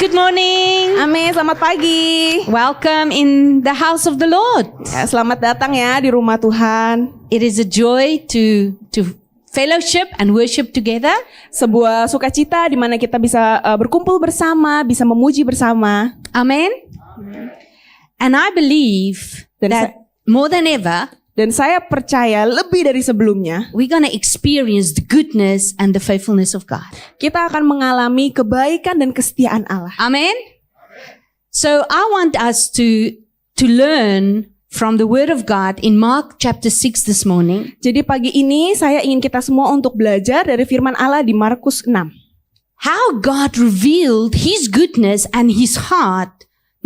good morning. Amin, selamat pagi. Welcome in the house of the Lord. Ya, selamat datang ya di rumah Tuhan. It is a joy to fellowship and worship together. Sebuah sukacita di mana kita bisa berkumpul bersama, bisa memuji bersama. Amen. And I believe that more than ever, dan saya percaya lebih dari sebelumnya, we're going to experience the goodness and the faithfulness of God. Kita akan mengalami kebaikan dan kesetiaan Allah. Amen. So I want us to learn from the word of God in Mark chapter 6 this morning. Jadi pagi ini saya ingin kita semua untuk belajar dari firman Allah di Markus 6. How God revealed His goodness and His heart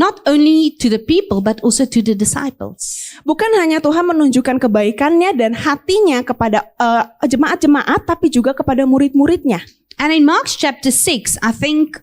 not only to the people but also to the disciples. Bukan hanya Tuhan menunjukkan kebaikannya dan hatinya kepada jemaat-jemaat, tapi juga kepada murid-muridnya. And in Mark chapter 6, I think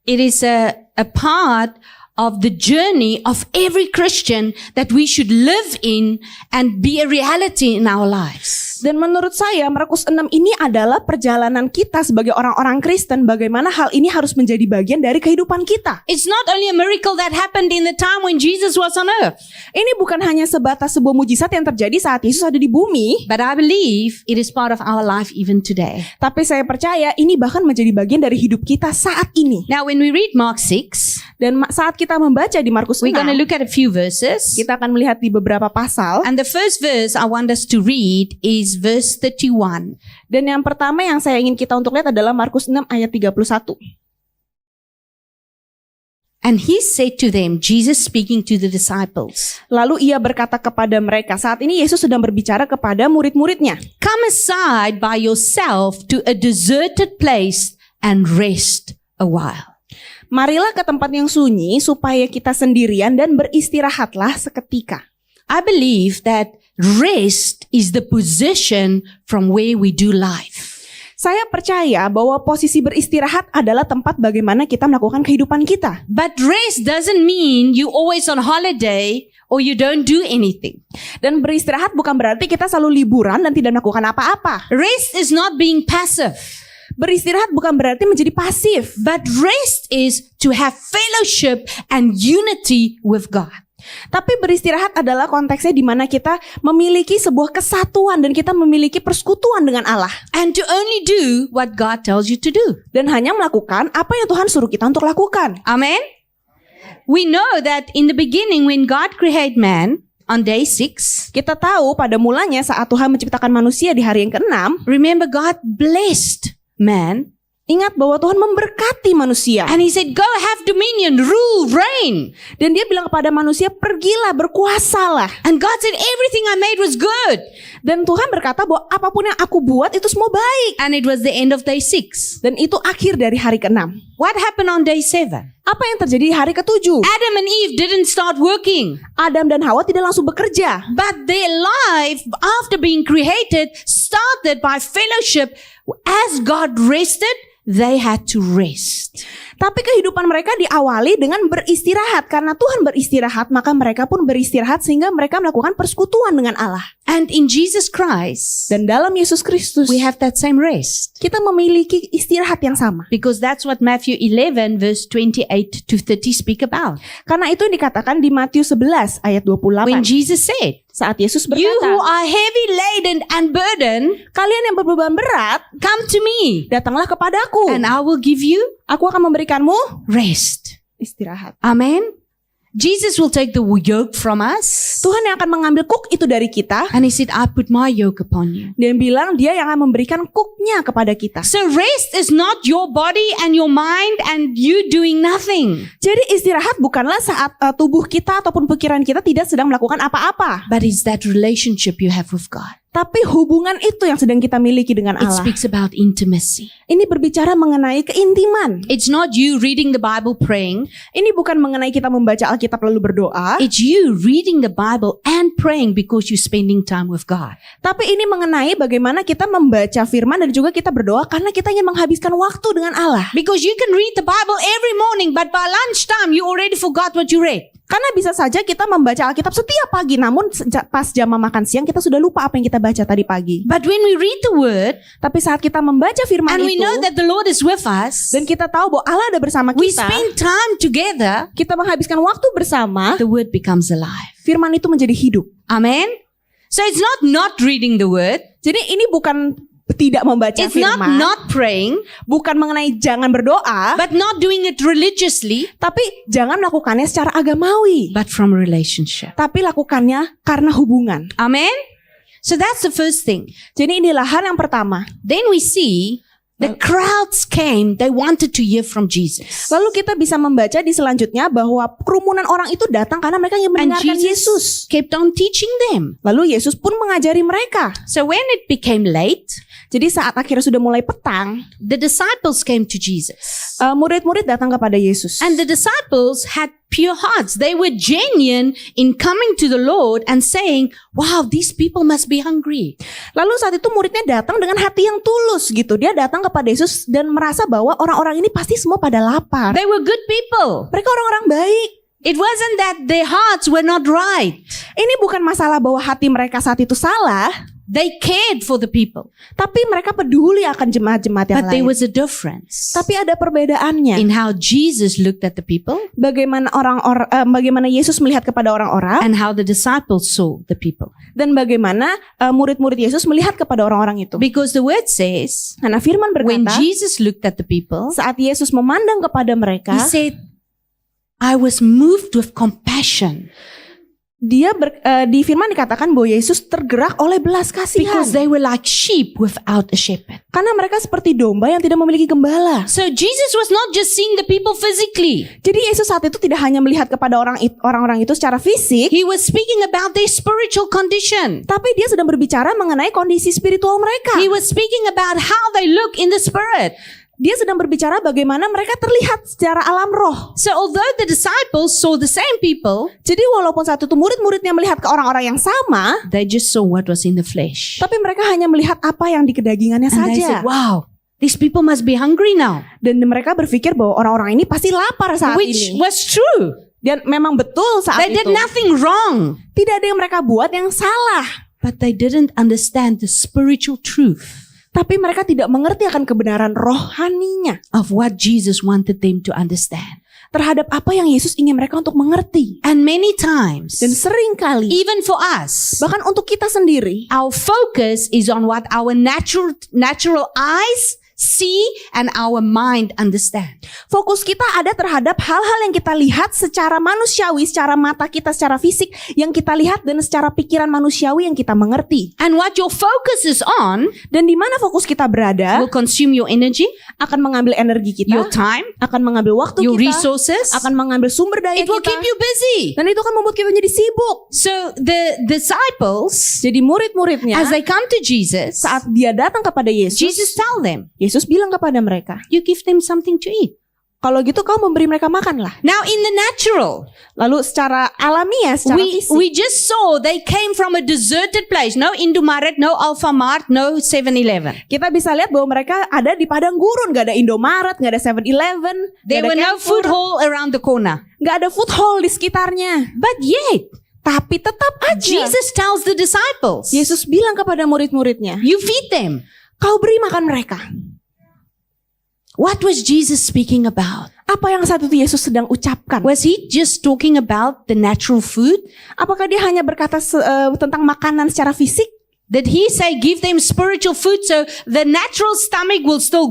it is a part of the journey of every Christian that we should live in and be a reality in our lives. Dan menurut saya Markus 6 ini adalah perjalanan kita sebagai orang-orang Kristen, bagaimana hal ini harus menjadi bagian dari kehidupan kita. It's not only a miracle that happened in the time when Jesus was on earth. Ini bukan hanya sebatas sebuah mujizat yang terjadi saat Yesus ada di bumi, but I believe it is part of our life even today. Tapi saya percaya ini bahkan menjadi bagian dari hidup kita saat ini. Now when we read Mark 6, dan saat kita membaca di Markus 6, we're going to look at a few verses. Kita akan melihat di beberapa pasal. And the first verse I want us to read is verse 31. Dan yang pertama yang saya ingin kita untuk lihat adalah Markus 6 ayat 31. And he said to them, Jesus speaking to the disciples. Lalu ia berkata kepada mereka, saat ini Yesus sedang berbicara kepada murid-muridnya. Come aside by yourself to a deserted place and rest a while. Marilah ke tempat yang sunyi supaya kita sendirian dan beristirahatlah seketika. I believe that rest is the position from where we do life. Saya percaya bahwa posisi beristirahat adalah tempat bagaimana kita melakukan kehidupan kita. But rest doesn't mean you always on holiday or you don't do anything. Dan beristirahat bukan berarti kita selalu liburan dan tidak melakukan apa-apa. Rest is not being passive. Beristirahat bukan berarti menjadi pasif. But rest is to have fellowship and unity with God. Tapi beristirahat adalah konteksnya di mana kita memiliki sebuah kesatuan dan kita memiliki persekutuan dengan Allah. And to only do what God tells you to do. Dan hanya melakukan apa yang Tuhan suruh kita untuk lakukan. Amen. We know that in the beginning when God created man on day 6, kita tahu pada mulanya saat Tuhan menciptakan manusia di hari yang ke-6, remember God blessed man. Ingat bahwa Tuhan memberkati manusia. And he said, go have dominion, rule, reign. Dan dia bilang kepada manusia, pergilah, berkuasalah. And God said, everything I made was good. Dan Tuhan berkata bahwa apapun yang aku buat itu semua baik. And it was the end of day 6. Dan itu akhir dari hari ke-6. What happened on day 7? Apa yang terjadi di hari ke-7? Adam and Eve didn't start working. Adam dan Hawa tidak langsung bekerja. But their life after being created started by fellowship. As God rested, they had to rest. Tapi kehidupan mereka diawali dengan beristirahat. Karena Tuhan beristirahat, maka mereka pun beristirahat sehingga mereka melakukan persekutuan dengan Allah. And in Jesus Christ, dan dalam Yesus Kristus, we have that same rest. Kita memiliki istirahat yang sama. Because that's what Matthew 11 verse 28 to 30 speak about. Karena itu dikatakan di Matius 11 ayat 28. When Jesus said, saat Yesus berkata, you who are heavy laden and burdened, kalian yang berbeban berat, come to me. Datanglah kepadaku. And I will give you, aku akan memberikanmu rest. Istirahat. Amen. Jesus will take the yoke from us. Tuhan yang akan mengambil kuk itu dari kita. And he said, I put my yoke upon you. Dan bilang dia yang akan memberikan kuknya kepada kita. So rest is not your body and your mind and you doing nothing. Jadi istirahat bukanlah saat tubuh kita ataupun pikiran kita tidak sedang melakukan apa-apa. But it's that relationship you have with God. Tapi hubungan itu yang sedang kita miliki dengan Allah. It speaks about intimacy. Ini berbicara mengenai keintiman. It's not you reading the Bible praying. Ini bukan mengenai kita membaca Alkitab lalu berdoa. It's you reading the Bible and praying because you're spending time with God. Tapi ini mengenai bagaimana kita membaca firman dan juga kita berdoa karena kita ingin menghabiskan waktu dengan Allah. Because you can read the Bible every morning but by lunchtime you already forgot what you read. Karena bisa saja kita membaca Alkitab setiap pagi, namun pas jam makan siang kita sudah lupa apa yang kita baca tadi pagi. But when we read the word Tapi saat kita membaca firman and we itu, know that the Lord is with us, dan kita tahu bahwa Allah ada bersama we kita, spend time together, kita menghabiskan waktu bersama, the word becomes alive. firman itu menjadi hidup. Amen. So it's not reading the word. Jadi ini bukan tidak membaca It's firman, not praying, bukan mengenai jangan berdoa, but not doing it religiously, tapi jangan melakukannya secara agamawi, but from relationship. tapi lakukannya karena hubungan. Amen. So that's the first thing. Jadi inilah hal yang pertama. Then we see the crowds came, they wanted to hear from Jesus. Lalu kita bisa membaca di selanjutnya bahwa kerumunan orang itu datang karena mereka ingin And mendengarkan Jesus Yesus. kept on teaching them. Lalu Yesus pun mengajari mereka. So when it became late, Jadi saat akhirnya sudah mulai petang, the disciples came to Jesus. murid-murid datang kepada Yesus. And the disciples had pure hearts. They were genuine in coming to the Lord and saying, wow, these people must be hungry. Lalu saat itu muridnya datang dengan hati yang tulus gitu. Dia datang kepada Yesus dan merasa bahwa orang-orang ini pasti semua pada lapar. They were good people. Mereka orang-orang baik. It wasn't that their hearts were not right. Ini bukan masalah bahwa hati mereka saat itu salah, They cared for the people. tapi mereka peduli akan jemaat-jemaat yang But there lain. was a difference Tapi ada perbedaannya. in how Jesus looked at the people Bagaimana bagaimana Yesus melihat kepada orang-orang and how the disciples saw the people. dan bagaimana murid-murid Yesus melihat kepada orang-orang itu. Because the word says, Karena firman when berkata, Jesus looked at the people, saat Yesus memandang kepada mereka, he said, I was moved with compassion di firman dikatakan bahwa Yesus tergerak oleh belas kasihan. because they were like sheep without a shepherd. Karena mereka seperti domba yang tidak memiliki gembala. So Jesus was not just seeing the people physically. Jadi Yesus saat itu tidak hanya melihat kepada orang-orang itu secara fisik, He was speaking about their spiritual condition. tapi dia sedang berbicara mengenai kondisi spiritual mereka. He was speaking about how they look in the spirit. Dia sedang berbicara bagaimana mereka terlihat secara alam roh. So although the disciples saw the same people, Jadi walaupun saat itu murid-muridnya melihat ke orang-orang yang sama, they just saw what was in the flesh. tapi mereka hanya melihat apa yang di kedagingannya And they said, saja. wow, these people must be hungry now. Dan mereka berpikir bahwa orang-orang ini pasti lapar saat Which ini. was true. Dan memang betul saat They did itu. nothing wrong. Tidak ada yang mereka buat yang salah. But they didn't understand the spiritual truth Tapi mereka tidak mengerti akan kebenaran rohaninya. of what Jesus wanted them to understand. Terhadap apa yang Yesus ingin mereka untuk mengerti. And many times, Dan sering kali, even for us, bahkan untuk kita sendiri, our focus is on what our natural eyes see and our mind understand. fokus kita ada terhadap hal-hal yang kita lihat secara manusiawi, secara mata kita, secara fisik yang kita lihat, dan secara pikiran manusiawi yang kita mengerti. And what your focus is on Dan di mana fokus kita berada will consume your energy, akan mengambil energi your kita, time, akan mengambil waktu your kita, resources. akan mengambil sumber daya It will kita, keep you busy. dan itu akan membuat kita menjadi sibuk. So the disciples, Jadi murid-muridnya as they come to Jesus, saat dia datang kepada Yesus, Jesus tell them, Yesus bilang kepada mereka, you give them something to eat. kalau gitu kau memberi mereka makanlah. Now in the natural, Lalu secara alamiah, secara fisik, we just saw they came from a deserted place. No Indomaret, no Alfamart, no 7-Eleven. kita bisa lihat bahwa mereka ada di padang gurun, gak ada Indomaret, gak ada 7-Eleven, There were no food hall around the corner. gak ada food hall di sekitarnya. But yet, Tapi tetap aja Jesus tells the disciples, Yesus bilang kepada murid-muridnya, you feed them. kau beri makan mereka. What was Jesus speaking about? Apa yang saat itu Yesus sedang ucapkan? Was he just talking about the natural food? Apakah dia hanya berkata tentang makanan secara fisik? Did he say give them spiritual food so the natural stomach will still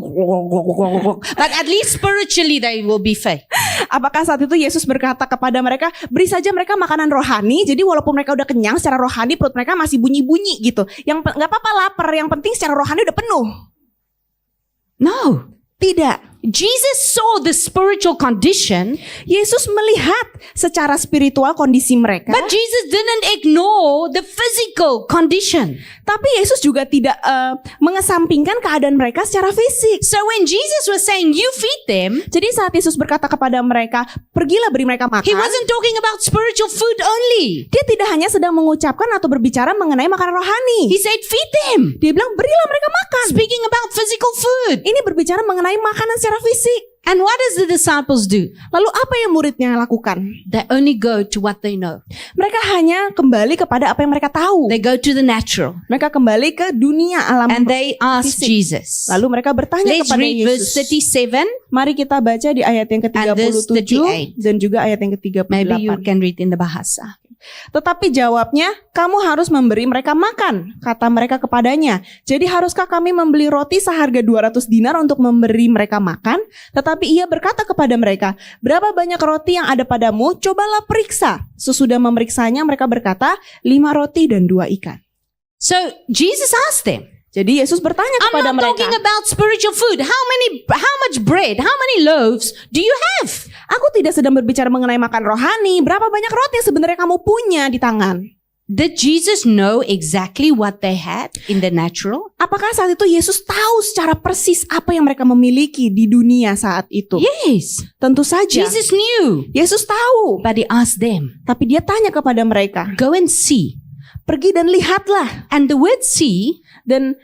but at least spiritually they will be fed? Apakah saat itu Yesus berkata kepada mereka, beri saja mereka makanan rohani, jadi walaupun mereka udah kenyang secara rohani, perut mereka masih bunyi-bunyi gitu. Yang nggak apa-apa lapar, yang penting secara rohani udah penuh. No. Tidak. Jesus saw the spiritual condition, Yesus melihat secara spiritual kondisi mereka, but Jesus didn't ignore the physical condition. tapi Yesus juga tidak mengesampingkan keadaan mereka secara fisik. So when Jesus was saying you feed them, Jadi saat Yesus berkata kepada mereka, pergilah beri mereka makan, he wasn't talking about spiritual food only. dia tidak hanya sedang mengucapkan atau berbicara mengenai makanan rohani. He said feed them, Dia bilang berilah mereka makan. speaking about physical food. Ini berbicara mengenai makanan secara fisik. And what does the disciples do? Lalu apa yang muridnya lakukan? They only go to what they know. Mereka hanya kembali kepada apa yang mereka tahu. They go to the natural. Mereka kembali ke dunia alam. And they ask fisik. Jesus. Lalu mereka bertanya Let's kepada read verse Yesus. 37. Mari kita baca di ayat yang And verse ke-37 38. dan juga ayat yang Maybe you ke-38. can read in the Bahasa. Tetapi jawabnya, kamu harus memberi mereka makan, kata mereka kepadanya. Jadi haruskah kami membeli roti seharga 200 dinar untuk memberi mereka makan? Tetapi ia berkata kepada mereka, berapa banyak roti yang ada padamu? Cobalah periksa. Sesudah memeriksanya mereka berkata, 5 roti dan 2 ikan. So Jesus asked them. Jadi Yesus bertanya I'm kepada not mereka, talking about spiritual food. How much bread? How many loaves do you have? aku tidak sedang berbicara mengenai makan rohani. Berapa banyak roti yang sebenarnya kamu punya di tangan? Did Jesus know exactly what they had in the natural? Apakah saat itu Yesus tahu secara persis apa yang mereka memiliki di dunia saat itu? Yes. Tentu saja. Jesus knew. Yesus tahu. But he asked them, Tapi dia tanya kepada mereka, go and see. pergi dan lihatlah. And the word see Dan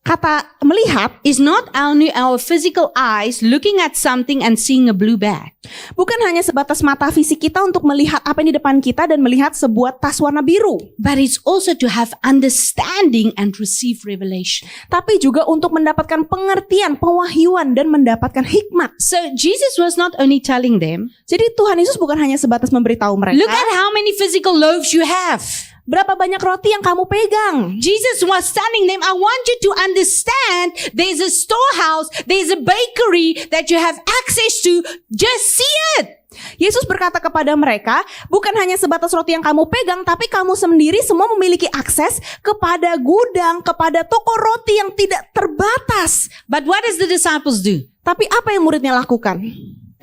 kata melihat is not only our physical eyes looking at something and seeing a blue bag. bukan hanya sebatas mata fisik kita untuk melihat apa yang di depan kita dan melihat sebuah tas warna biru. But it's also to have understanding and receive revelation. Tapi juga untuk mendapatkan pengertian, pewahyuan dan mendapatkan hikmat. So Jesus was not only telling them, Jadi Tuhan Yesus bukan hanya sebatas memberitahu mereka, look at how many physical loaves you have. berapa banyak roti yang kamu pegang. Jesus was telling them, I want you to understand there's a storehouse, there's a bakery that you have access to. Just see it. Yesus berkata kepada mereka, bukan hanya sebatas roti yang kamu pegang, tapi kamu sendiri semua memiliki akses kepada gudang, kepada toko roti yang tidak terbatas. But what does the disciples do? Tapi apa yang muridnya lakukan?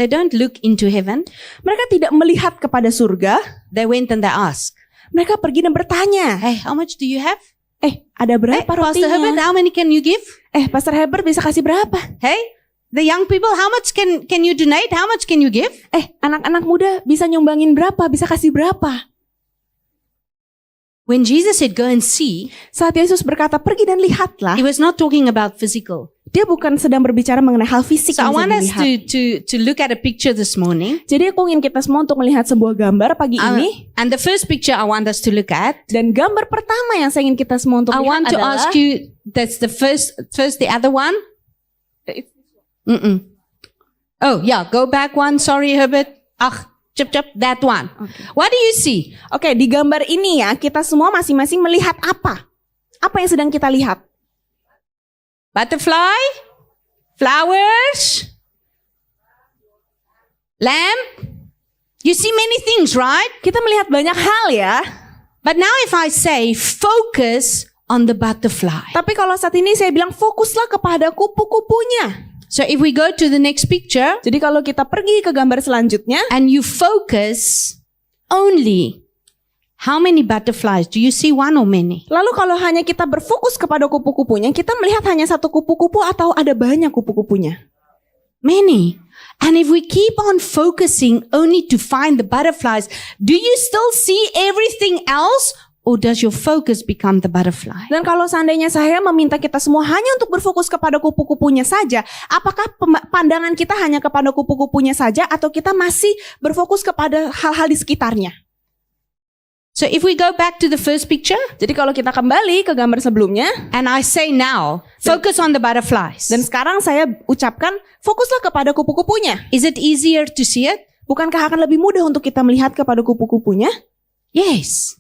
They don't look into heaven. Mereka tidak melihat kepada surga. They went and they asked, Mereka pergi dan bertanya, hey, how much do you have? ada berapa Pastor Herbert, rotinya? how many can you give? Pastor Herbert bisa kasih berapa? Hey, the young people, how much can you donate? How much can you give? Anak-anak muda bisa nyumbangin berapa? Bisa kasih berapa? When Jesus said, go and see, Saat Yesus berkata, pergi dan lihatlah, he was not talking about physical. dia bukan sedang berbicara mengenai hal fisik So I yang want bisa us dilihat. to look at a picture this morning. Jadi aku ingin kita semua untuk melihat sebuah gambar pagi ini. And the first picture I want us to look at, Dan gambar pertama yang saya ingin kita semua untuk I lihat want to adalah ask you, that's the first the other one? Oh, yeah, go back one. Sorry, Herbert. Chip, that one. What do you see? Oke, di gambar ini ya, kita semua masing-masing melihat apa? Apa yang sedang kita lihat? Butterfly, flowers, lamp. You see many things, right? Kita melihat banyak hal ya. But now if I say focus on the butterfly. Tapi kalau saat ini saya bilang fokuslah kepada kupu-kupunya. So if we go to the next picture Jadi kalau kita pergi ke gambar selanjutnya, and you focus only how many butterflies? Do you see one or many? lalu kalau hanya kita berfokus kepada kupu-kupunya, kita melihat hanya satu kupu-kupu atau ada banyak kupu-kupunya? Many. And if we keep on focusing only to find the butterflies, do you still see everything else? Or does your focus become the butterfly? Dan kalau seandainya saya meminta kita semua hanya untuk berfokus kepada kupu-kupunya saja, apakah pandangan kita hanya kepada kupu-kupunya saja atau kita masih berfokus kepada hal-hal di sekitarnya? So if we go back to the first picture, Jadi kalau kita kembali ke gambar sebelumnya, and I say now, focus on the butterflies. dan sekarang saya ucapkan fokuslah kepada kupu-kupunya. Is it easier to see it? Bukankah akan lebih mudah untuk kita melihat kepada kupu-kupunya? Yes.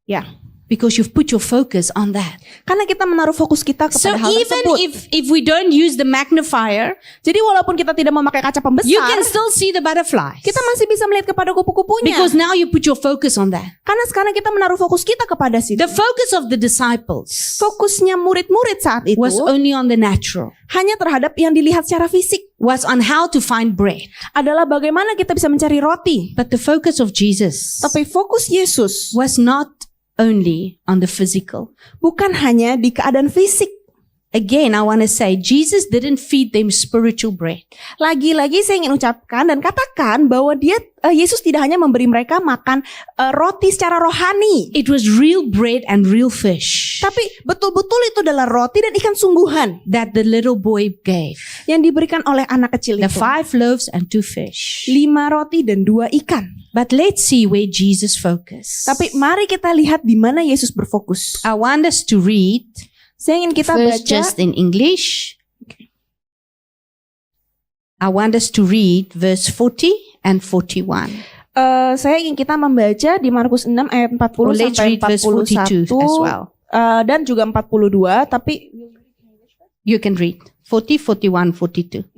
Ya, Because you've put your focus on that. karena kita menaruh fokus kita So kepada hal even tersebut. if we don't use the magnifier, Jadi walaupun kita tidak memakai kaca pembesar, you can still see the butterflies. kita masih bisa melihat kepada kupu-kupunya. Because now you put your focus on that. Karena sekarang kita menaruh fokus kita kepada situ. The focus of the disciples Fokusnya murid-murid saat itu was only on the natural, hanya terhadap yang dilihat secara fisik. was on how to find bread. Adalah bagaimana kita bisa mencari roti. But the focus of Jesus Tapi fokus Yesus was not only on the physical. bukan hanya di keadaan fisik. Again, I want to say, Jesus didn't feed them spiritual bread. Lagi-lagi saya ingin ucapkan dan katakan bahwa Yesus tidak hanya memberi mereka makan roti secara rohani, It was real bread and real fish tapi betul-betul itu adalah roti dan ikan sungguhan that the little boy gave. yang diberikan oleh anak kecil The itu. 5 loaves and 2 fish. 5 roti dan 2 ikan. But let's see where Jesus focused. Tapi mari kita lihat di mana Yesus berfokus. I want us to read Saya ingin kita first baca just in English. I want us to read verse 40 and 41. Saya ingin kita membaca di Markus 6 ayat 40 Or let's sampai read verse 42 as 41 well. dan juga 42, tapi You can read 40, 41, 42.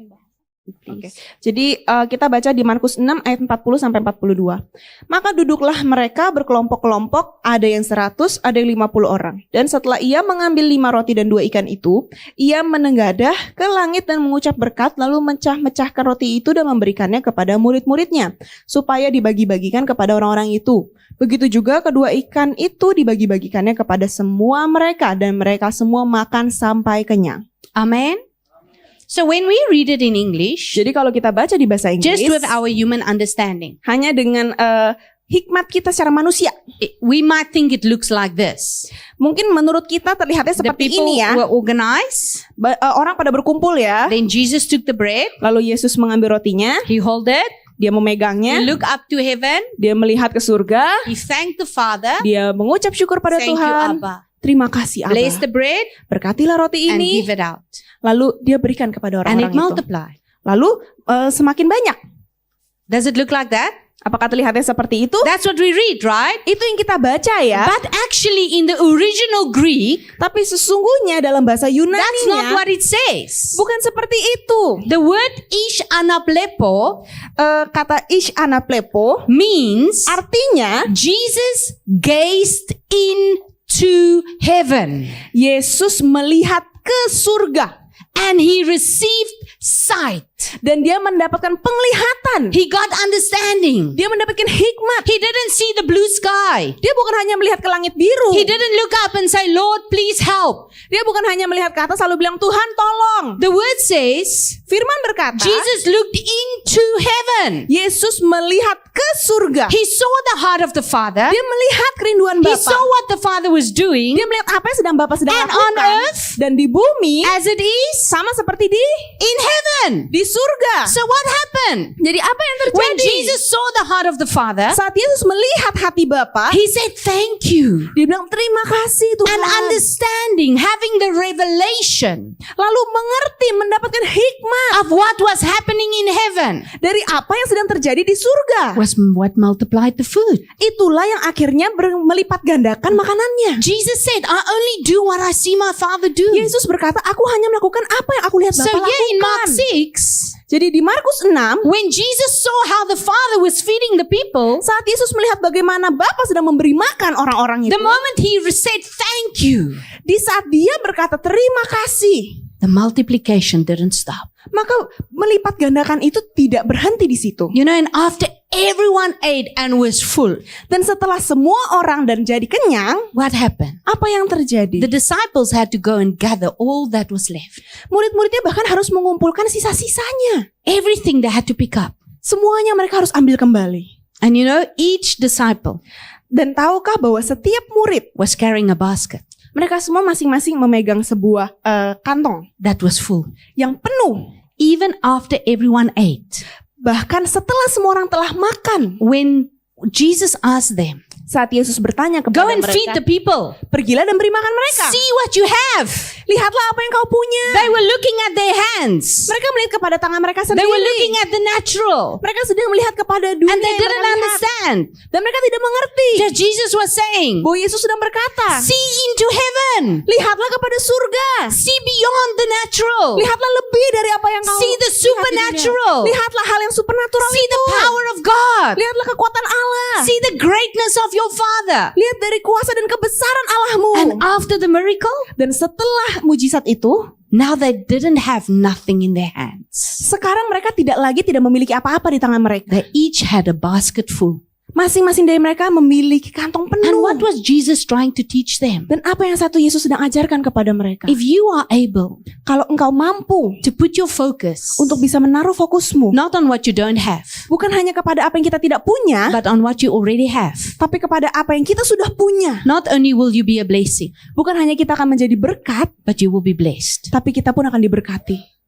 Oke. Jadi kita baca di Markus 6 ayat 40 sampai 42. Maka duduklah mereka berkelompok-kelompok, ada yang 100, ada yang 50 orang. Dan setelah ia mengambil 5 roti dan 2 ikan itu, ia menengadah ke langit dan mengucap berkat, lalu mecah-mecahkan roti itu dan memberikannya kepada murid-muridnya, supaya dibagi-bagikan kepada orang-orang itu. Begitu juga kedua ikan itu dibagi-bagikannya kepada semua mereka, dan mereka semua makan sampai kenyang. Amen. So when we read it in English, Jadi kalau kita baca di bahasa just Inggris, with our human understanding, hanya dengan hikmat kita secara manusia, we might think it looks like this. mungkin menurut kita terlihatnya The seperti people ini ya. were organized. Orang pada berkumpul ya. Then Jesus took the bread. Lalu Yesus mengambil rotinya, He held it. dia memegangnya, He looked up to heaven. dia melihat ke surga, He thanked the Father. dia mengucap syukur pada Thank you, Tuhan. Abba. Terima kasih Bless the Abba. bread Berkatilah roti and ini. give it out. Lalu dia berikan kepada And it orang-orang itu. multiplied. Lalu semakin banyak. Does it look like that? Apakah terlihatnya seperti itu? That's what we read, right? Itu yang kita baca ya. But actually in the original Greek, Tapi sesungguhnya dalam bahasa that's not Yunani-nya what it says. bukan seperti itu. The word ish anaplepo Kata ish anaplepo means artinya Jesus gazed into heaven Yesus melihat ke surga and he received sight. dan dia mendapatkan penglihatan. He got understanding. Dia mendapatkan hikmat. He didn't see the blue sky. Dia bukan hanya melihat ke langit biru. He didn't look up and say, Lord, please help. Dia bukan hanya melihat ke atas lalu bilang Tuhan tolong. The word says, Firman berkata, Jesus looked into heaven. Yesus melihat ke surga. He saw the heart of the Father. Dia melihat kerinduan He Bapa. saw what the Father was doing. Dia melihat apa yang sedang Bapa sedang And lakukan. on earth, Dan di bumi as it is sama seperti in heaven. di surga. So what happened? Jadi apa yang terjadi? When Jesus saw the heart of the Father, Saat Yesus melihat hati Bapa, he said, thank you. dia bilang terima kasih Tuhan. And understanding, having the revelation Lalu mengerti, mendapatkan hikmat of what was happening in heaven dari apa yang sedang terjadi di surga. was what multiplied the food. Itulah yang akhirnya melipat gandakan makanannya. Jesus said, I only do what I see my Father do. Yesus berkata, aku hanya melakukan apa yang aku lihat So Bapa yeah, in Mark lakukan. 6, Jadi di Markus 6, when Jesus saw how the Father was feeding the people, saat Yesus melihat bagaimana Bapa sedang memberi makan orang-orang itu, the moment he said thank you, di saat dia berkata terima kasih, the multiplication didn't stop. maka melipat gandakan itu tidak berhenti di situ. You know, and after everyone ate and was full, Dan setelah semua orang dan jadi kenyang, what happened? apa yang terjadi? The disciples had to go and gather all that was left. Murid-muridnya bahkan harus mengumpulkan sisa-sisanya. Everything they had to pick up. Semuanya mereka harus ambil kembali. And you know, each disciple Dan tahukah bahwa setiap murid, was carrying a basket mereka semua masing-masing memegang sebuah kantong that was full. yang penuh. Even after everyone ate, Bahkan setelah semua orang telah makan, when Jesus asked them, saat Yesus bertanya go kepada and feed mereka, the people. pergilah dan beri makan mereka. See what you have. Lihatlah apa yang kau punya. They were looking at their hands. Mereka melihat kepada tangan mereka They were sendiri. looking at the natural. Mereka sedang melihat kepada dunia And they yang mereka didn't lihat. understand Dan mereka tidak mengerti that Jesus was saying, bahwa Yesus sedang berkata, see into heaven. lihatlah kepada surga. See beyond the natural. Lihatlah lebih dari apa yang kau See the lihat di supernatural. dunia. Lihatlah hal yang supernatural See itu. the power of God. Lihatlah kekuatan Allah. See the greatness of your Father. Lihat dari kuasa dan kebesaran Allahmu. And after the miracle, Dan setelah mujizat itu, now they didn't have nothing in their hands. sekarang mereka tidak memiliki apa-apa di tangan mereka. They each had a basket full. Masing-masing dari mereka memiliki kantong And penuh. what was Jesus trying to teach them? Dan apa yang satu Yesus sedang ajarkan kepada mereka? If you are able Kalau engkau mampu to put your focus untuk bisa menaruh fokusmu, not on what you don't have, bukan hanya kepada apa yang kita tidak punya, but on what you already have, tapi kepada apa yang kita sudah punya. not only will you be a blessing, Bukan hanya kita akan menjadi berkat, but you will be blessed. tapi kita pun akan diberkati.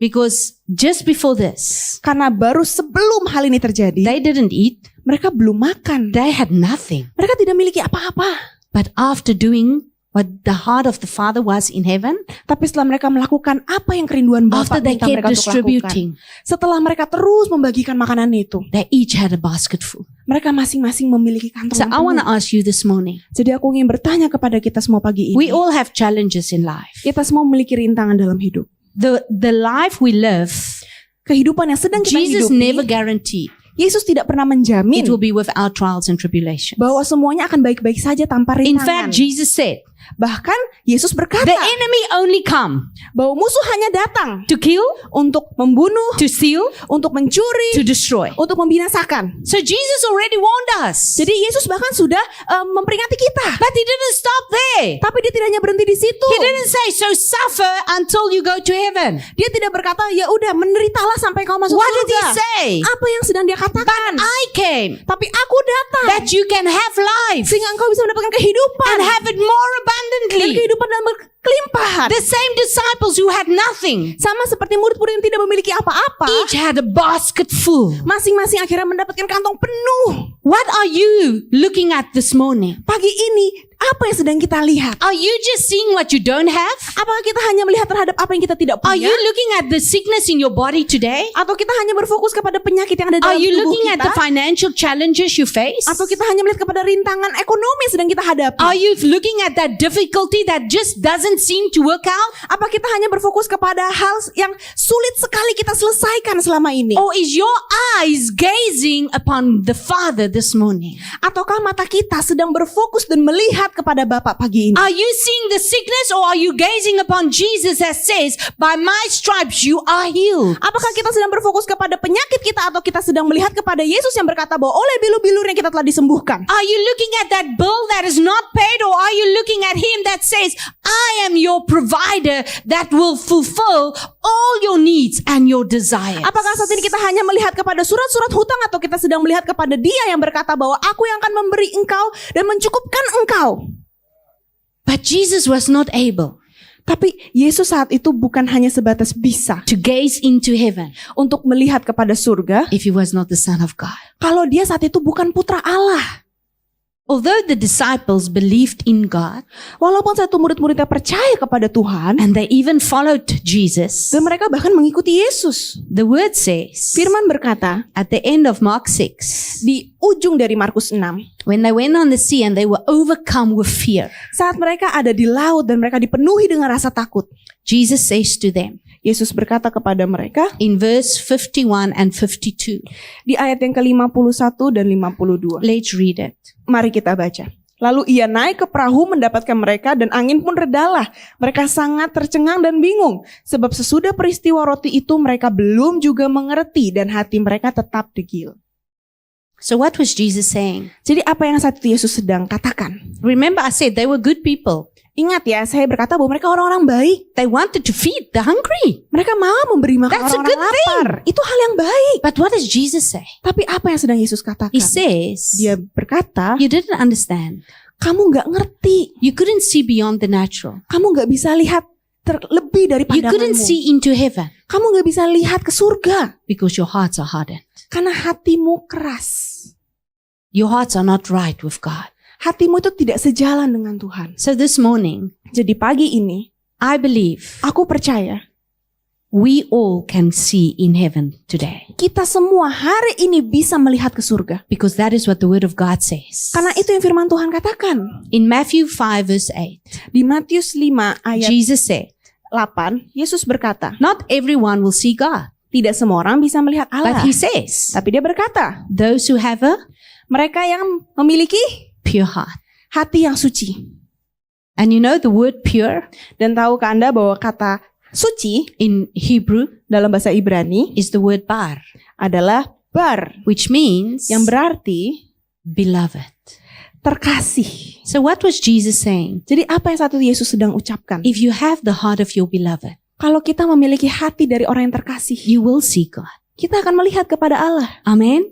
Because just before this, Karena baru sebelum hal ini terjadi, they didn't eat, mereka belum makan. they had nothing. Mereka tidak memiliki apa-apa. But after doing what the heart of the Father was in heaven, Tapi setelah mereka melakukan apa yang kerinduan after Bapa they minta kept mereka untuk lakukan, distributing, setelah mereka terus membagikan makanan itu, they each had a basket full. mereka masing-masing memiliki kantong So yang I want to penuh. ask you this morning, Jadi aku ingin bertanya kepada kita semua pagi we ini. all have challenges in life. Kita semua memiliki rintangan dalam hidup. The life we live, Kehidupan yang sedang kita Jesus hidupi, never guaranteed Yesus tidak pernah menjamin it will be without trials and tribulations. bahwa semuanya akan baik-baik saja tanpa In rintangan. fact, Jesus said, Bahkan Yesus berkata the enemy only come bahwa musuh hanya datang to kill, untuk membunuh, to steal, untuk mencuri, to destroy. untuk membinasakan. So Jesus already warned us. Jadi Yesus bahkan sudah memperingati kita. But he didn't stop there. Tapi dia tidak hanya berhenti di situ. He didn't say, so suffer until you go to heaven. Dia tidak berkata, ya udah menderitalah sampai kau masuk What did he surga. say? Apa yang sedang dia katakan? I came Tapi aku datang that you can have life sehingga engkau bisa mendapatkan kehidupan and have it more dan abundantly. kehidupan dalam berkelimpahan. The same disciples who had nothing, Sama seperti murid-murid yang tidak memiliki apa-apa, each had a basket full. masing-masing akhirnya mendapatkan kantong penuh. What are you looking at this morning? Pagi ini, apa yang sedang kita lihat? Are you just seeing what you don't have? Apakah kita hanya melihat terhadap apa yang kita tidak Are punya? you looking at the sickness in your body today? Atau kita hanya berfokus kepada penyakit yang ada Are dalam you tubuh looking at kita? the financial challenges you face? Atau kita hanya melihat kepada rintangan ekonomi yang sedang kita hadapi? Are you looking at that difficulty that just doesn't seem to work out? Apa kita hanya berfokus kepada hal yang sulit sekali kita selesaikan selama ini? Or is your eyes gazing upon the Father this morning? Ataukah mata kita sedang berfokus dan melihat kepada Bapa pagi ini? Are you seeing the sickness or are you gazing upon Jesus that says, by my stripes you are healed? Apakah kita sedang berfokus kepada penyakit kita atau kita sedang melihat kepada Yesus yang berkata bahwa oleh bilu-bilurnya kita telah disembuhkan? Are you looking at that bill that is not paid or are you looking at him that says, I am your provider that will fulfill all your needs and your desires? Apakah saat ini kita hanya melihat kepada surat-surat hutang atau kita sedang melihat kepada Dia yang berkata bahwa aku yang akan memberi engkau dan mencukupkan engkau? But Jesus was not able Tapi Yesus saat itu bukan hanya sebatas bisa to gaze into heaven untuk melihat kepada surga if he was not the Son of God. kalau dia saat itu bukan putra Allah. Although the disciples believed in God Walaupun satu murid-muridnya percaya kepada Tuhan and they even followed Jesus, dan mereka bahkan mengikuti Yesus. the word says Firman berkata at the end of Mark 6, di ujung dari Markus 6, when they went on the sea and they were overcome with fear, saat mereka ada di laut dan mereka dipenuhi dengan rasa takut, Jesus says to them Yesus berkata kepada mereka in verse 51 and 52. di ayat yang ke-51 dan 52. Let's read it. Mari kita baca. Lalu ia naik ke perahu mendapatkan mereka dan angin pun redalah. Mereka sangat tercengang dan bingung. Sebab sesudah peristiwa roti itu mereka belum juga mengerti dan hati mereka tetap degil. So what was Jesus saying? Jadi apa yang saat itu Yesus sedang katakan? Remember I said they were good people. Ingat ya, saya berkata bahwa mereka orang-orang baik. They wanted to feed the hungry. Mereka mau memberi makan That's a orang-orang good lapar. Itu hal yang baik. But what does Jesus say? Tapi apa yang sedang Yesus katakan? He says, Dia berkata, you didn't understand. kamu gak ngerti. You couldn't see beyond the natural. Kamu gak bisa lihat terlebih dari You couldn't pandanganmu. see into heaven Kamu gak bisa lihat ke surga. because your hearts are hardened. Karena hatimu keras. Your hearts are not right with God. Hatimu itu tidak sejalan dengan Tuhan. So this morning, Jadi pagi ini, I believe aku percaya we all can see in heaven today kita semua hari ini bisa melihat ke surga. because that is what the word of God says. Karena itu yang firman Tuhan katakan. In Matthew 5 verse 8, Di Matius 5 ayat Jesus said, 8, Yesus berkata, not everyone will see God, tidak semua orang bisa melihat but Allah. he says, Tapi dia berkata, those who have a mereka yang memiliki pure heart. hati yang suci. And you know the word pure Dan tahukah Anda bahwa kata suci in Hebrew dalam bahasa Ibrani is the word bar. adalah bar, which means yang berarti beloved. terkasih. So what was Jesus saying? Jadi apa yang Yesus sedang ucapkan? If you have the heart of your beloved, Kalau kita memiliki hati dari orang yang terkasih, you will see God. kita akan melihat kepada Allah. Amen.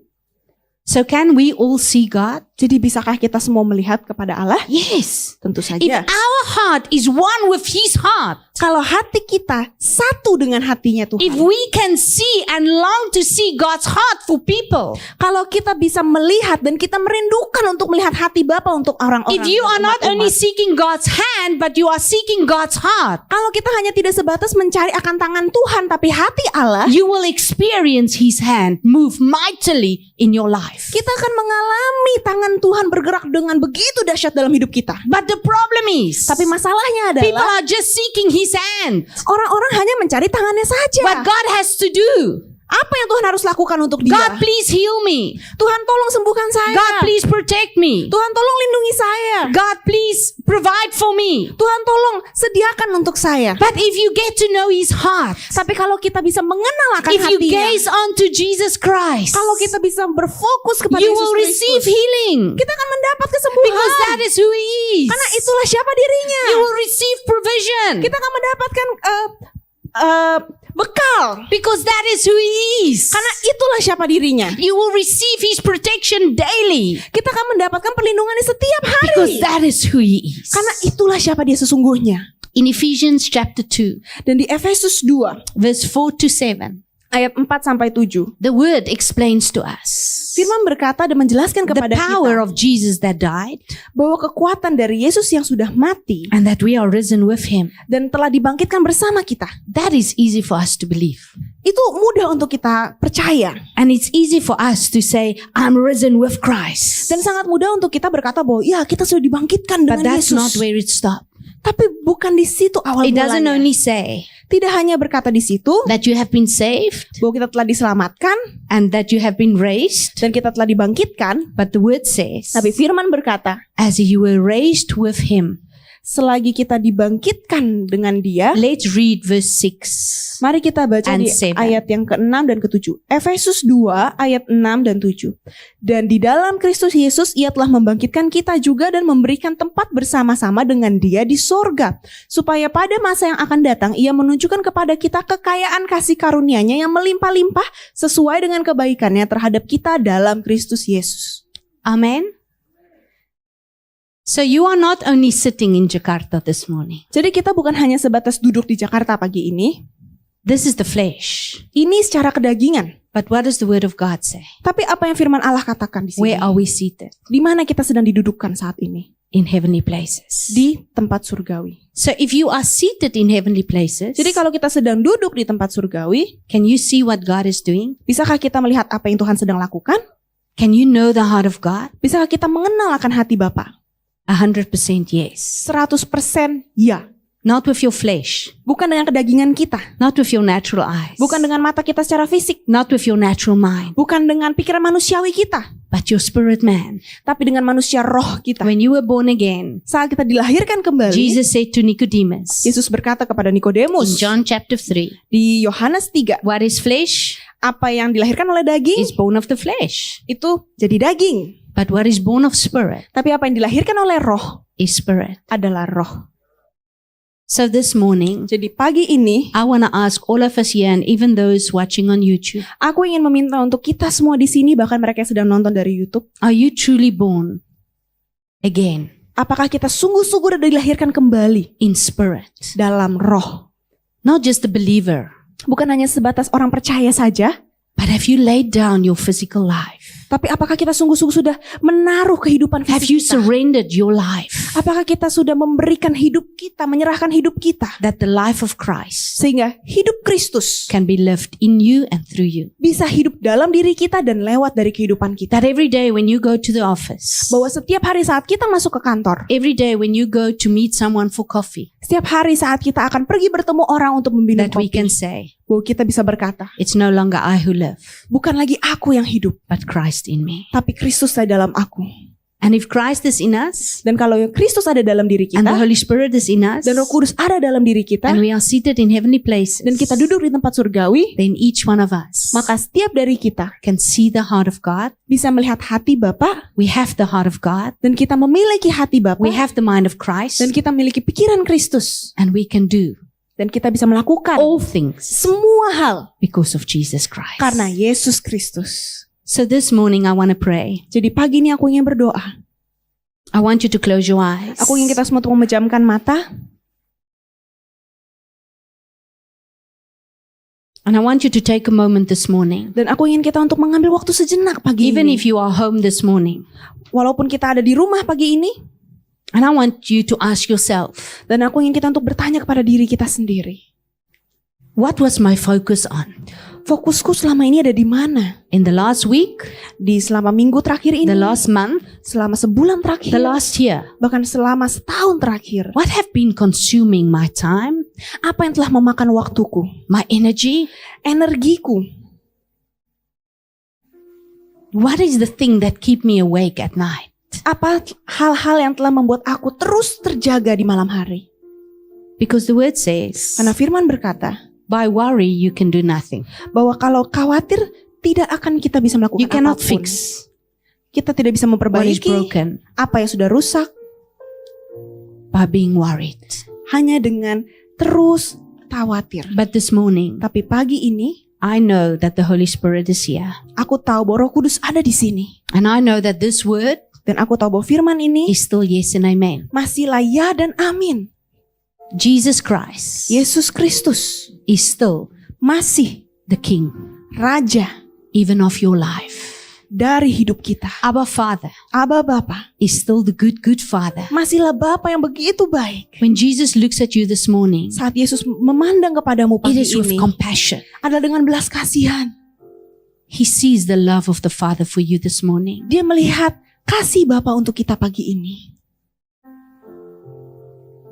So can we all see God? Jadi bisakah kita semua melihat kepada Allah? Yes. Tentu If saja. our heart is one with His heart, Kalau hati kita satu dengan hatinya if Tuhan. we can see and long to see God's heart for people, Kalau kita bisa melihat dan kita merindukan untuk melihat hati Bapa untuk orang-orang. if you are not only seeking God's hand, but you are seeking God's heart, Kalau kita hanya tidak sebatas mencari akan tangan Tuhan, tapi hati Allah, you will experience His hand move mightily in your life. kita akan mengalami tangan Tuhan bergerak dengan begitu dahsyat dalam hidup kita. But the problem is, Tapi masalahnya people adalah are just seeking His hand. orang-orang hanya mencari tangannya saja. What God has to do, Apa yang Tuhan harus lakukan untuk dia? God please heal me. Tuhan tolong sembuhkan saya. God please protect me. Tuhan tolong lindungi saya. God please provide for me. Tuhan tolong sediakan untuk saya. But if you get to know His heart, Tapi kalau kita bisa mengenal akan if you hatinya, gaze onto Jesus Christ, kalau kita bisa berfokus kepada you Yesus will receive Kristus, healing, kita akan mendapat because kesembuhan. that is who He is. Karena itulah siapa dirinya. You will receive provision, Kita akan mendapatkan bekal. because that is who He is. Karena itulah siapa dirinya. You will receive His protection daily, Kita akan mendapatkan perlindungannya setiap because hari. that is who He is. Karena itulah siapa dia sesungguhnya. In Ephesians chapter 2, Dan di Efesus 2 verse 4 to 7, ayat 4 sampai 7, the word explains to us Firman berkata dan menjelaskan the kepada power kita of Jesus that died bahwa kekuatan dari Yesus yang sudah mati and that we are risen with Him. dan telah dibangkitkan bersama kita. That is easy for us to believe. Itu mudah untuk kita percaya. And it's easy for us to say, I'm risen with Christ. Dan sangat mudah untuk kita berkata bahwa ya kita sudah dibangkitkan But dengan that's not Yesus. where it stopped. Tapi bukan di situ awal It doesn't mulanya. only say Tidak hanya berkata di situ that you have been saved bahwa kita telah diselamatkan and that you have been raised, dan kita telah dibangkitkan. but the word says, Tapi firman berkata, as you were raised with Him. selagi kita dibangkitkan dengan dia. Let's read verse 6. Mari kita baca And di 7. ayat yang ke-6 dan ke-7. Efesus 2 ayat 6 dan 7. Dan di dalam Kristus Yesus ia telah membangkitkan kita juga dan memberikan tempat bersama-sama dengan dia di sorga. Supaya pada masa yang akan datang ia menunjukkan kepada kita kekayaan kasih karunia-Nya yang melimpah-limpah sesuai dengan kebaikannya terhadap kita dalam Kristus Yesus. Amen. So you are not only sitting in Jakarta this morning. Jadi kita bukan hanya sebatas duduk di Jakarta pagi ini. This is the flesh. Ini secara kedagingan. But what does the word of God say? Tapi apa yang firman Allah katakan di sini? Where are we seated? Di mana kita sedang didudukkan saat ini? In heavenly places. Di tempat surgawi. So if you are seated in heavenly places, Jadi kalau kita sedang duduk di tempat surgawi, can you see what God is doing? bisakah kita melihat apa yang Tuhan sedang lakukan? Can you know the heart of God? Bisakah kita mengenal akan hati Bapa? 100% yes. 100% ya. Not with your flesh. Bukan dengan kedagingan kita. Not with your natural eyes. Bukan dengan mata kita secara fisik. Not with your natural mind. Bukan dengan pikiran manusiawi kita. But your spirit man. Tapi dengan manusia roh kita. When you were born again, Saat kita dilahirkan kembali, Jesus said to Nicodemus Yesus berkata kepada in Nikodemus John chapter 3, di Yohanes 3, what is flesh apa yang dilahirkan oleh daging is born of the flesh. itu jadi daging. But what is born of spirit Tapi apa yang dilahirkan oleh roh is spirit. adalah roh. So this morning, Jadi pagi ini I want to ask all of us here and even those watching on YouTube, aku ingin meminta untuk kita semua di sini, bahkan mereka yang sedang nonton dari YouTube, are you truly born again apakah kita sungguh-sungguh dilahirkan kembali in spirit? dalam roh? Not just the believer, Bukan hanya sebatas orang percaya saja, but have you laid down your physical life? tapi apakah kita sungguh-sungguh sudah menaruh kehidupan Have you fisik kita? surrendered your life Apakah kita sudah memberikan hidup kita, menyerahkan hidup kita, that the life of Christ sehingga hidup Kristus can be lived in you and through you? bisa hidup dalam diri kita dan lewat dari kehidupan kita? That every day when you go to the office, Bahwa setiap hari saat kita masuk ke kantor, every day when you go to meet someone for coffee, setiap hari saat kita akan pergi bertemu orang untuk meminum that we kopi, can say, bahwa kita bisa berkata, it's no longer I who live, bukan lagi aku yang hidup, but Christ in me. tapi Kristus di dalam aku. And if Christ is in us, Dan kalau Kristus ada dalam diri and the kita, Holy Spirit is in us, dan Roh Kudus ada dalam diri kita, and we are seated in heavenly places, dan kita duduk di tempat surgawi, then each one of us maka setiap dari kita can see the heart of God. bisa melihat hati Bapa, We have the heart of God. dan kita memiliki hati Bapa, We have the mind of Christ, dan kita memiliki pikiran Kristus, and we can do dan kita bisa melakukan all things semua hal because of Jesus Christ. karena Yesus Kristus. So this morning I want to pray. Jadi pagi ini aku ingin berdoa. I want you to close your eyes. Aku ingin kita semua untuk memejamkan mata, And I want you to take a moment this morning. dan aku ingin kita untuk mengambil waktu sejenak pagi Even ini. if you are home this morning. Walaupun kita ada di rumah pagi ini, And I want you to ask yourself, dan aku ingin kita untuk bertanya kepada diri kita sendiri. what was my focus on? Fokusku selama ini ada di mana? In the last week, Selama minggu terakhir ini, the last month, selama sebulan terakhir, the last year? bahkan selama setahun terakhir. What have been consuming my time, Apa yang telah memakan waktuku, my energy? energiku? What is the thing that keep me awake at night? Apa hal-hal yang telah membuat aku terus terjaga di malam hari? Because the word says, Karena firman berkata by worry you can do nothing. bahwa kalau khawatir tidak akan kita bisa melakukan You cannot apapun. fix Kita tidak bisa what is memperbaiki broken apa yang sudah rusak by being worried. hanya dengan terus khawatir. But this morning, Tapi pagi ini I know that the Holy Spirit is here. aku tahu bahwa Roh Kudus ada di sini, And I know that this word dan aku tahu bahwa firman ini is still yes and amen. masihlah ya dan amin. Jesus Christ Yesus Kristus is still masih the King, Raja even of your life. dari hidup kita. Abba Father Aba Bapa is still the good Father. masihlah Bapa yang begitu baik. When Jesus looks at you this morning, Saat Yesus memandang kepadamu it pagi is with ini compassion. adalah dengan belas kasihan. He sees the love of the Father for you this morning. Dia melihat kasih Bapa untuk kita pagi ini.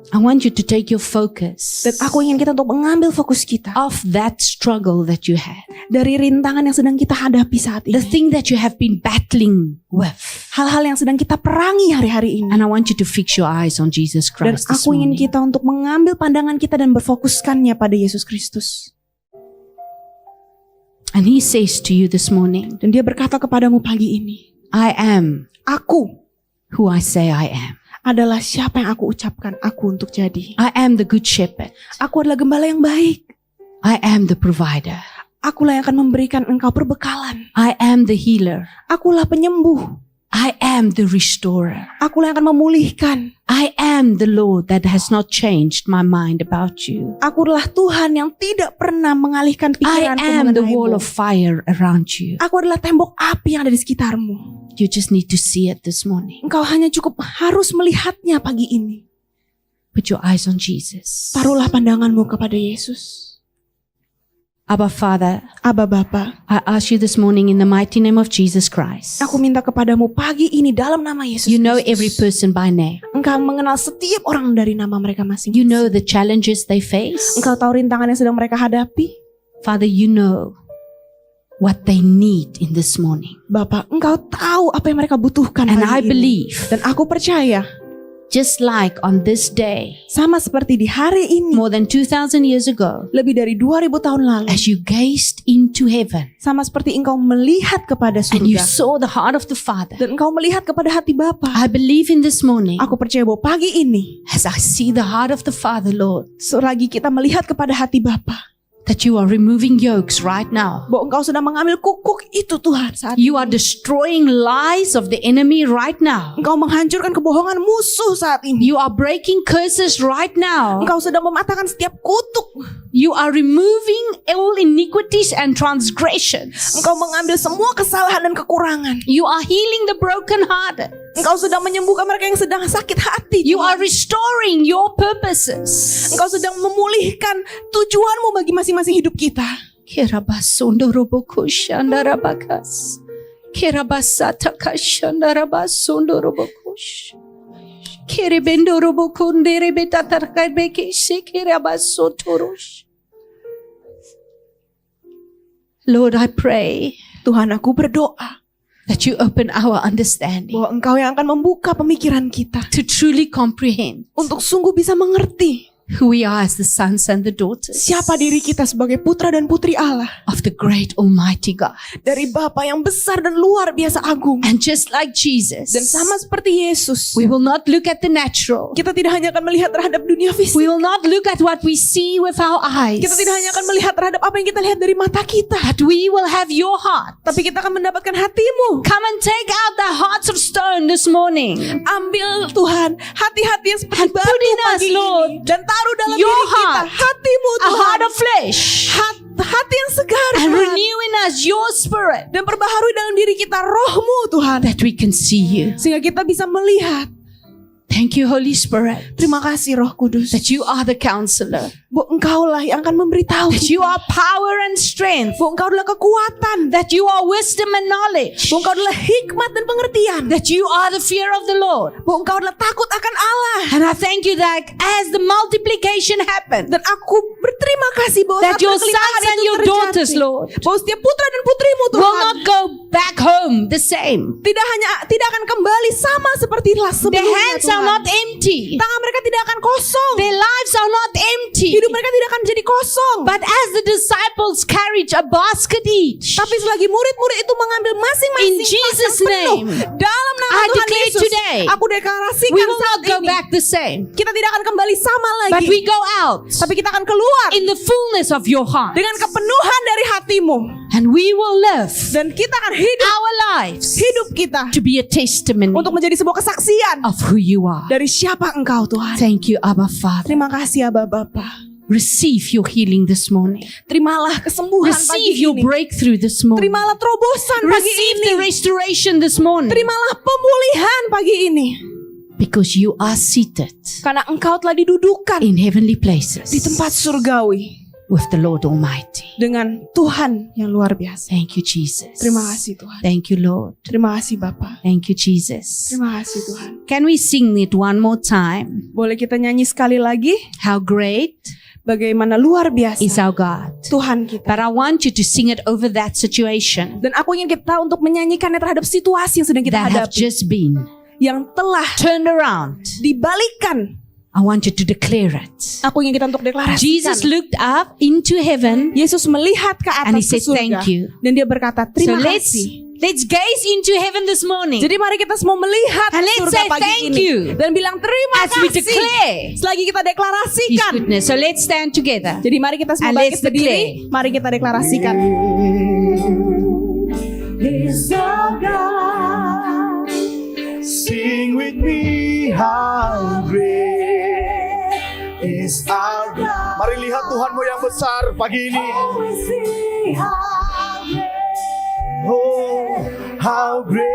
I want you to take your focus Dan aku ingin kita untuk mengambil fokus kita off that struggle that you had, dari rintangan yang sedang kita hadapi saat the ini. thing that you have been battling with. Hal-hal yang sedang kita perangi hari-hari ini. And I want you to fix your eyes on Jesus Dan Christ this aku ingin morning. kita untuk mengambil pandangan kita dan berfokuskannya pada Yesus Kristus. And He says to you this morning, Dan dia berkata kepadamu pagi ini, I am aku who I say I am. adalah siapa yang aku ucapkan aku untuk jadi. I am the good shepherd. Aku adalah gembala yang baik. I am the provider. Akulah yang akan memberikan engkau perbekalan. I am the healer. Akulah penyembuh. I am the restorer. Akulah yang akan memulihkan. I am the Lord that has not changed my mind about you. Aku adalah Tuhan yang tidak pernah mengalihkan I pikiranku am the wall mengenaimu. of fire around you. Aku adalah tembok api yang ada di sekitarmu. You just need to see it this morning. Engkau hanya cukup harus melihatnya pagi ini. Put your eyes on Jesus. Taruhlah pandanganmu kepada Yesus. Abba Father, Aba Bapa, I ask you this morning in the mighty name of Jesus Christ. aku minta kepadamu pagi ini dalam nama Yesus You know Kristus. every person by name. Engkau mengenal setiap orang dari nama mereka masing-masing. You know the challenges they face. Engkau tahu rintangan yang sedang mereka hadapi. Father, you know what they need in this morning. Bapak, engkau tahu apa yang mereka butuhkan And pagi I ini. believe, Dan aku percaya, just like on this day, sama seperti di hari ini, more than 2,000 years ago, lebih dari 2000 tahun lalu, as you gazed into heaven sama seperti engkau melihat kepada and you surga, saw the heart of the Father, dan engkau melihat kepada hati Bapa. I believe in this morning, Aku percaya bahwa pagi ini, as I see the heart of the Father, Lord, selagi kita melihat kepada hati Bapa, that you are removing yokes right now. bahwa engkau sedang mengambil kukuk itu Tuhan saat You are destroying lies of the enemy right now. engkau menghancurkan kebohongan musuh saat ini. You are breaking curses right now. Engkau sedang mematahkan setiap kutuk. You are removing all iniquities and transgressions. Engkau mengambil semua kesalahan dan kekurangan. You are healing the brokenhearted. Engkau sedang menyembuhkan mereka yang sedang sakit hati. You Tuhan. are restoring your purposes. Engkau sedang memulihkan tujuanmu bagi masing-masing hidup kita. Kirabasondorobokushandarabakas. Kirabasatakanshandarabasondorobokush. Kiribendorobokunderebetatarkabekishikirabasotorosh. Lord, I pray Tuhan, aku berdoa That you open our understanding Bahwa Engkau yang akan membuka pemikiran kita to truly comprehend untuk sungguh bisa mengerti who we are as the sons and the daughters siapa diri kita sebagai putra dan putri Allah, of the great Almighty God. dari Bapa yang besar dan luar biasa agung. And just like Jesus, Dan sama seperti Yesus, we will not look at the natural. kita tidak hanya akan melihat terhadap dunia fisik. We will not look at what we see with our eyes. Kita tidak hanya akan melihat terhadap apa yang kita lihat dari mata kita, But we will have your heart. tapi kita akan mendapatkan hatimu. Come and take out the hearts of stone this morning. Ambil Tuhan hati-hati yang seperti And put batu in us, pagi Lord, ini, dan taruh dalam your diri kita heart, hatimu a Tuhan, heart of flesh, hati yang segar and Tuhan. renew in us your spirit, Dan perbaharui dalam diri kita rohmu Tuhan, that we can see you. sehingga kita bisa melihat. Thank you, Holy Spirit, Terima kasih Roh Kudus, that you are the counselor, Engkaulah yang akan memberitahu that you are power and strength, bahwa Engkau adalah kekuatan, that you are wisdom and knowledge, bahwa Engkau adalah hikmat dan pengertian, that you are the fear of the Lord. bahwa Engkau adalah takut akan Allah. And I thank you that as the multiplication happened, Dan aku berterima kasih bahwa that saat your perkelimpahan sons and itu your terjadi, daughters, Lord, bahwa setiap putra dan putrimu will Tuhan not go back home the same. tidak akan kembali sama seperti Their sebelumnya hands are Tuhan. not empty. Tangan mereka tidak akan kosong. Their lives are not empty. Hidup mereka tidak akan menjadi kosong. But as the disciples carried a basket each, Tapi selagi murid-murid itu mengambil masing-masing In tas Jesus' yang penuh, name, dalam nama I Tuhan declare Yesus, today, aku deklarasikan we will saat not go ini, back the same. kita tidak akan kembali sama lagi. But we go out Tapi kita akan keluar in the fullness of your heart. dengan kepenuhan dari hatimu. And we will live Dan kita akan hidup our lives kita to be a testimony untuk menjadi sebuah kesaksian of who you are. dari siapa Engkau Tuhan. Thank you, Abba Father. Terima kasih Aba Bapa. Receive your healing this morning. Terimalah kesembuhan pagi Receive your ini. breakthrough this morning. Terimalah terobosan pagi Receive ini. the restoration this morning. Terimalah pemulihan pagi ini. Because you are seated Karena Engkau telah didudukan in heavenly places di tempat surgawi with the Lord Almighty. dengan Tuhan yang luar biasa. Thank you, Jesus. Terima kasih Tuhan. Thank you, Lord. Terima kasih Bapa. Thank you, Jesus. Terima kasih Tuhan. Can we sing it one more time? Boleh kita nyanyi sekali lagi? How great Bagaimana luar biasa is our God. Tuhan kita. But I want you to sing it over that situation Dan aku ingin kita untuk menyanyikannya terhadap situasi yang sedang kita that have hadapi, just been yang telah turned around. dibalikkan. I want you to declare it. Aku ingin kita untuk deklarasikan. Jesus looked up into heaven Yesus melihat ke atas and he ke said, surga, "Thank you." dan dia berkata, So terima let's kasih. gaze into heaven this morning Jadi mari kita semua melihat and let's surga say pagi thank ini you dan bilang terima as we kasih. declare Selagi kita His deklarasikan. goodness. So let's stand together. Jadi mari kita semua And bangkit let's berdiri. Mari kita deklarasikan. Is our God. Sing with me, how great is our God. Mari lihat Tuhanmu yang besar pagi ini. Oh, how great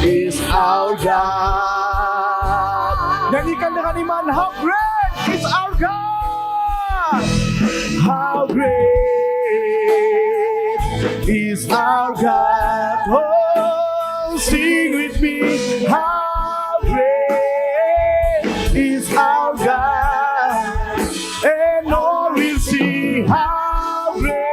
is our God. Nyanyikan dengan iman, how great is our God. How great is our God. Oh, sing with me. How great is our God. And all will see how great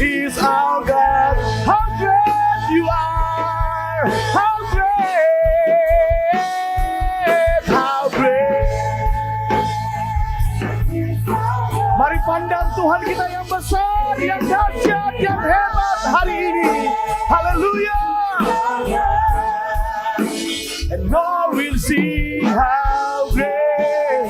is our God. How great you are. How great. How great. Mari pandang Tuhan kita yang besar, yang dahsyat, yang hebat hari ini. Haleluya. And all will see how great,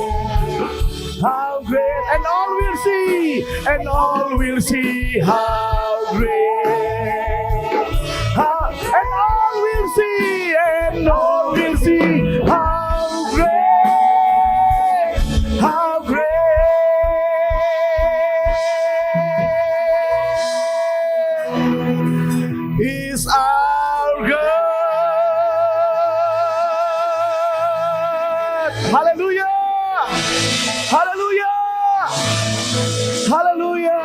and all will see, and all will see how great, and all will see, and all will see how great, how great is our God. Haleluya. Haleluya. Haleluya.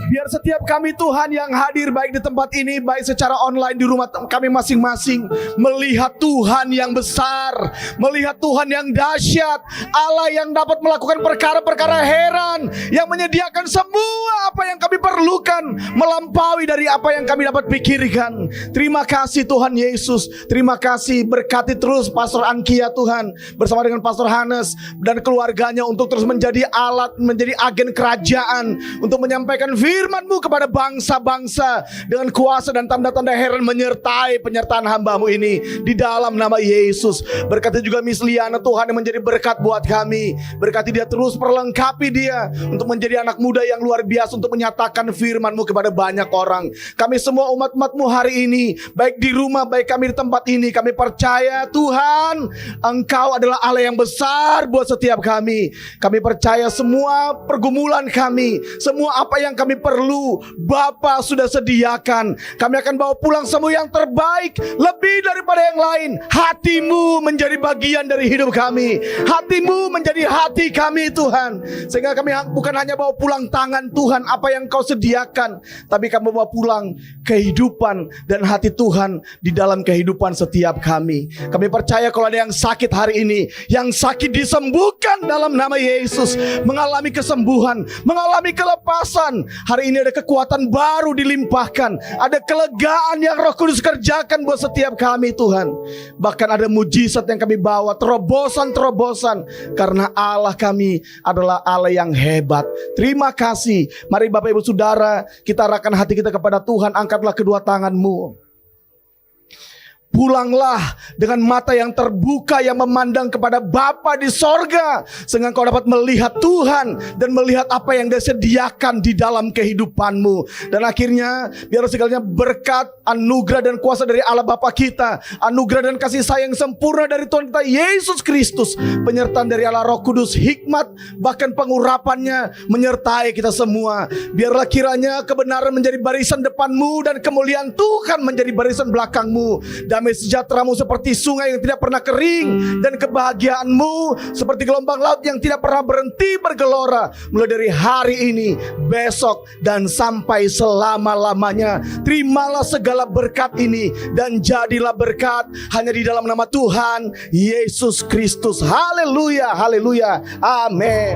Biar Biar setiap kami Tuhan yang hadir baik di tempat ini, baik secara online di rumah kami masing-masing, melihat Tuhan yang besar, melihat Tuhan yang dahsyat, Allah yang dapat melakukan perkara-perkara heran, yang menyediakan semua apa yang kami perlukan, melampaui dari apa yang kami dapat pikirkan. Terima kasih Tuhan Yesus. Terima kasih, berkati terus Pastor Ankia Tuhan, bersama dengan Pastor Hannes dan keluarganya, untuk terus menjadi alat, menjadi agen kerajaan, untuk menyampaikan firman-Mu kepada bangsa-bangsa dengan kuasa dan tanda-tanda heran menyertai penyertaan hamba-Mu ini di dalam nama Yesus. Berkati juga Miss Liana Tuhan, yang menjadi berkat buat kami. Berkati dia terus, perlengkapi dia untuk menjadi anak muda yang luar biasa untuk menyatakan firman-Mu kepada banyak orang. Kami semua umat-umat-Mu hari ini, baik di rumah, baik kami di tempat ini, kami percaya Tuhan, Engkau adalah Allah yang besar buat setiap kami. Kami percaya semua pergumulan kami, semua apa yang kami perlu, Bapa sudah sediakan. Kami akan bawa pulang semua yang terbaik, lebih daripada yang lain. Hati-Mu menjadi bagian dari hidup kami, Hati-Mu menjadi hati kami Tuhan, sehingga kami bukan hanya bawa pulang tangan Tuhan apa yang Kau sediakan, tapi kami bawa pulang kehidupan dan hati Tuhan di dalam kehidupan setiap kami. Kami percaya kalau ada yang sakit hari ini, yang sakit disembuhkan dalam nama Yesus, mengalami kesembuhan, mengalami kelepasan. Hari ini ada kekuatan baru dilimpahkan, ada kelegaan yang Roh Kudus kerjakan buat setiap kami Tuhan. Bahkan ada mujizat yang kami bawa, terobosan-terobosan, karena Allah kami adalah Allah yang hebat. Terima kasih. Mari Bapak Ibu Saudara, kita arahkan hati kita kepada Tuhan. Angkatlah kedua tanganmu. Pulanglah dengan mata yang terbuka, yang memandang kepada Bapa di sorga, sehingga kau dapat melihat Tuhan dan melihat apa yang Dia sediakan di dalam kehidupanmu. Dan akhirnya biar segalanya berkat, anugerah dan kuasa dari Allah Bapa kita, anugerah dan kasih sayang sempurna dari Tuhan kita Yesus Kristus, penyertaan dari Allah Roh Kudus, hikmat bahkan pengurapannya menyertai kita semua. Biarlah kiranya kebenaran menjadi barisan depanmu dan kemuliaan Tuhan menjadi barisan belakangmu. Damai sejahtera-Mu seperti sungai yang tidak pernah kering, dan kebahagiaan-Mu seperti gelombang laut yang tidak pernah berhenti bergelora, mulai dari hari ini, besok, dan sampai selama-lamanya. Terimalah segala berkat ini dan jadilah berkat hanya di dalam nama Tuhan Yesus Kristus. Haleluya, haleluya, amin.